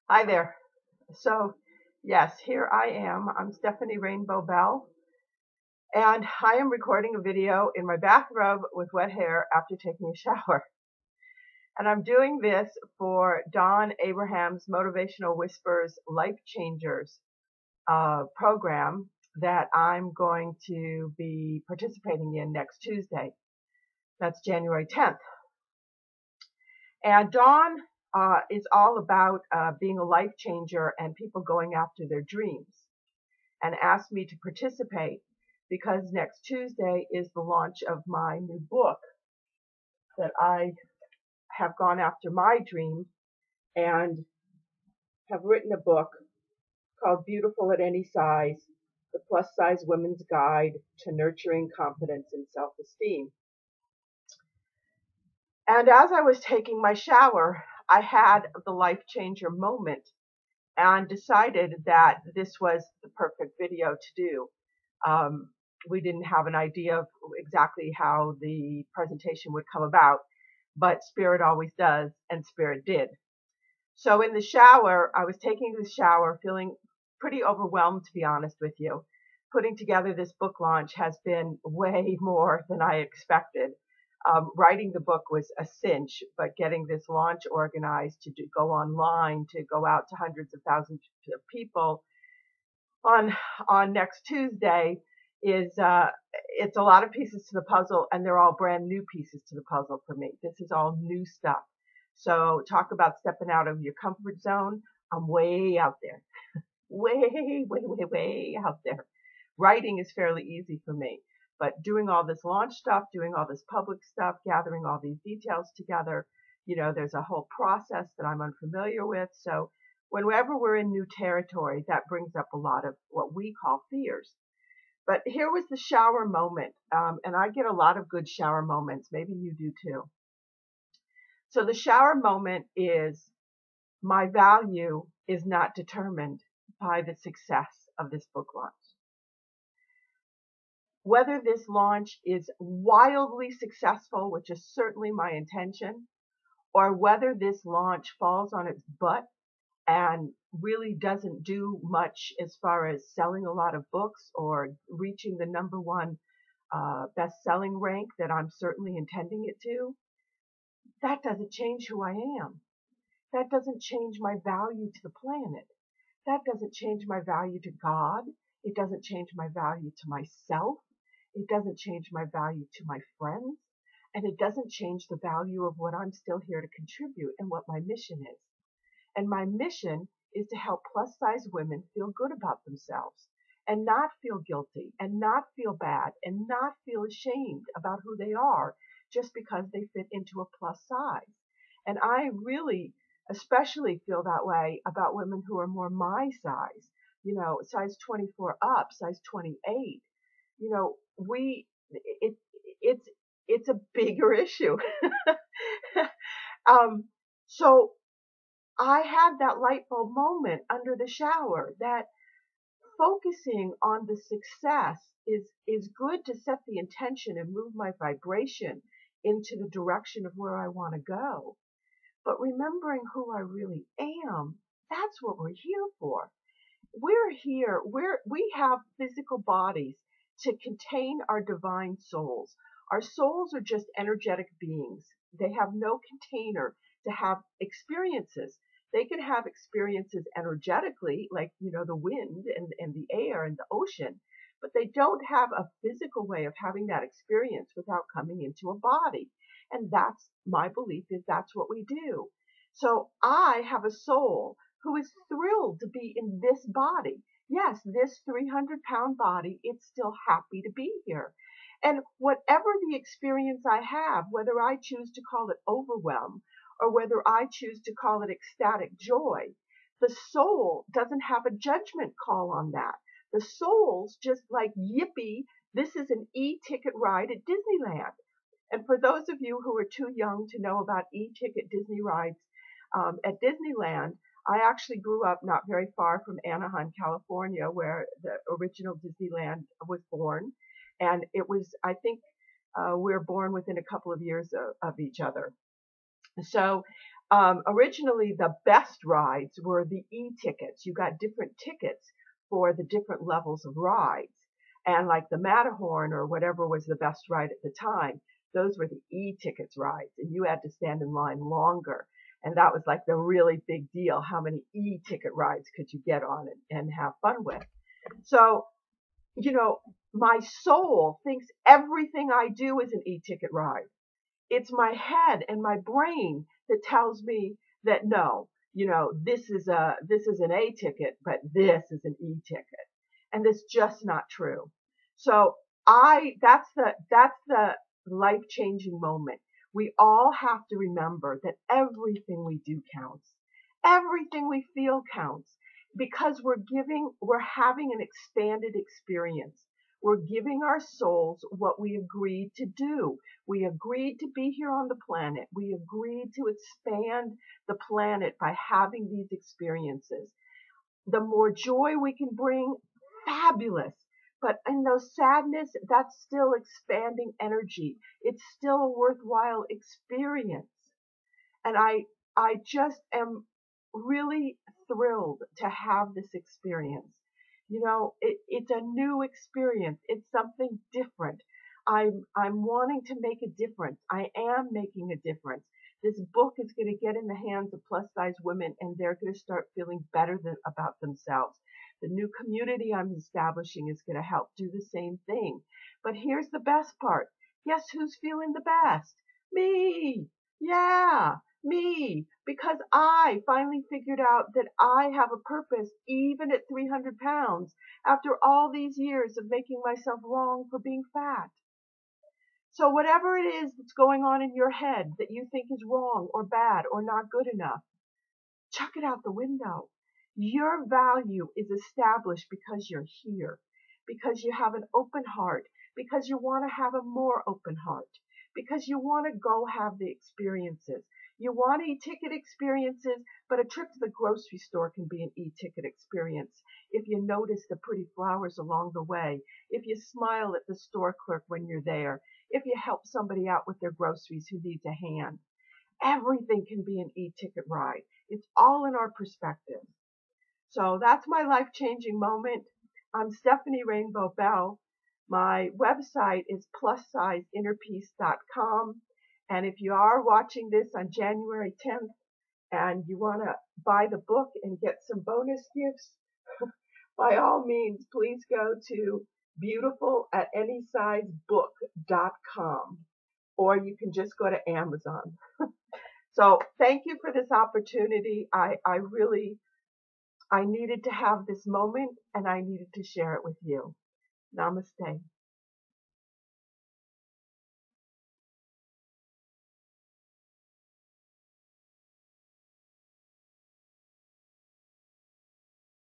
Hi there. So, yes, here I am. I'm Stephanie Rainbow Bell, and I am recording a video in my bathrobe with wet hair after taking a shower. And I'm doing this for Don Abraham's Motivational Whisperers LifeChangers program that I'm going to be participating in next Tuesday. That's January 10th. And Dawn is all about being a life changer and people going after their dreams, and asked me to participate because next Tuesday is the launch of my new book that I have gone after my dream and have written a book called Beautiful at Any Size, the Plus Size Women's Guide to Nurturing Confidence and Self-Esteem. And as I was taking my shower, I had the life changer moment and decided that this was the perfect video to do. We didn't have an idea of exactly how the presentation would come about, but Spirit always does, and Spirit did. So in the shower, I was taking the shower feeling pretty overwhelmed, to be honest with you. Putting together this book launch has been way more than I expected. Writing the book was a cinch, but getting this launch organized to go online, to go out to hundreds of thousands of people on next Tuesday is it's a lot of pieces to the puzzle, and they're all brand new pieces to the puzzle for me. This is all new stuff. So talk about stepping out of your comfort zone. I'm way out there, way out there. Writing is fairly easy for me, but doing all this launch stuff, doing all this public stuff, gathering all these details together, there's a whole process that I'm unfamiliar with. So whenever we're in new territory, that brings up a lot of what we call fears. But here was the shower moment, and I get a lot of good shower moments. Maybe you do too. So the shower moment is my value is not determined by the success of this book launch. Whether this launch is wildly successful, which is certainly my intention, or whether this launch falls on its butt and really doesn't do much as far as selling a lot of books or reaching the #1 best-selling rank that I'm certainly intending it to, that doesn't change who I am. That doesn't change my value to the planet. That doesn't change my value to God. It doesn't change my value to myself. It doesn't change my value to my friends. And it doesn't change the value of what I'm still here to contribute and what my mission is. And my mission is to help plus size women feel good about themselves and not feel guilty and not feel bad and not feel ashamed about who they are just because they fit into a plus size. And I really especially feel that way about women who are more my size, size 24 up, size 28. We it's a bigger issue. So I had that light bulb moment under the shower that focusing on the success is good to set the intention and move my vibration into the direction of where I want to go. But remembering who I really am, that's what we're here for. We're here, we have physical bodies to contain our divine souls. Our souls are just energetic beings. They have no container to have experiences. They can have experiences energetically, like, the wind and the air and the ocean, but they don't have a physical way of having that experience without coming into a body. And that's my belief, is that's what we do. So I have a soul who is thrilled to be in this body. Yes, this 300-pound body, it's still happy to be here. And whatever the experience I have, whether I choose to call it overwhelm or whether I choose to call it ecstatic joy, the soul doesn't have a judgment call on that. The soul's just like, yippee, this is an e-ticket ride at Disneyland. And for those of you who are too young to know about e-ticket Disney rides at Disneyland, I actually grew up not very far from Anaheim, California, where the original Disneyland was born. And it was, I think, we were born within a couple of years of each other. So originally, the best rides were the e-tickets. You got different tickets for the different levels of rides. And like the Matterhorn or whatever was the best ride at the time, those were the e-tickets rides. And you had to stand in line longer. And that was like the really big deal. How many e-ticket rides could you get on and have fun with? So, you know, my soul thinks everything I do is an e-ticket ride. It's my head and my brain that tells me that no, this is an A ticket, but this is an E ticket. And that's just not true. So that's the life-changing moment. We all have to remember that everything we do counts. Everything we feel counts because we're having an expanded experience. We're giving our souls what we agreed to do. We agreed to be here on the planet. We agreed to expand the planet by having these experiences. The more joy we can bring, fabulous. But in those sadness, that's still expanding energy. It's still a worthwhile experience. And I just am really thrilled to have this experience. It's a new experience. It's something different. I'm wanting to make a difference. I am making a difference. This book is going to get in the hands of plus size women and they're going to start feeling better about themselves. The new community I'm establishing is going to help do the same thing. But here's the best part. Guess who's feeling the best? Me. Yeah, me. Because I finally figured out that I have a purpose even at 300 pounds after all these years of making myself wrong for being fat. So whatever it is that's going on in your head that you think is wrong or bad or not good enough, chuck it out the window. Your value is established because you're here, because you have an open heart, because you want to have a more open heart, because you want to go have the experiences. You want e-ticket experiences, but a trip to the grocery store can be an e-ticket experience. If you notice the pretty flowers along the way, if you smile at the store clerk when you're there, if you help somebody out with their groceries who needs a hand. Everything can be an e-ticket ride. It's all in our perspective. So that's my life-changing moment. I'm Stephanie Rainbow Bell. My website is plussizeinnerpeace.com. And if you are watching this on January 10th and you want to buy the book and get some bonus gifts, by all means, please go to beautifulatanySizeBook.com, or you can just go to Amazon. So thank you for this opportunity. I needed to have this moment and I needed to share it with you. Namaste.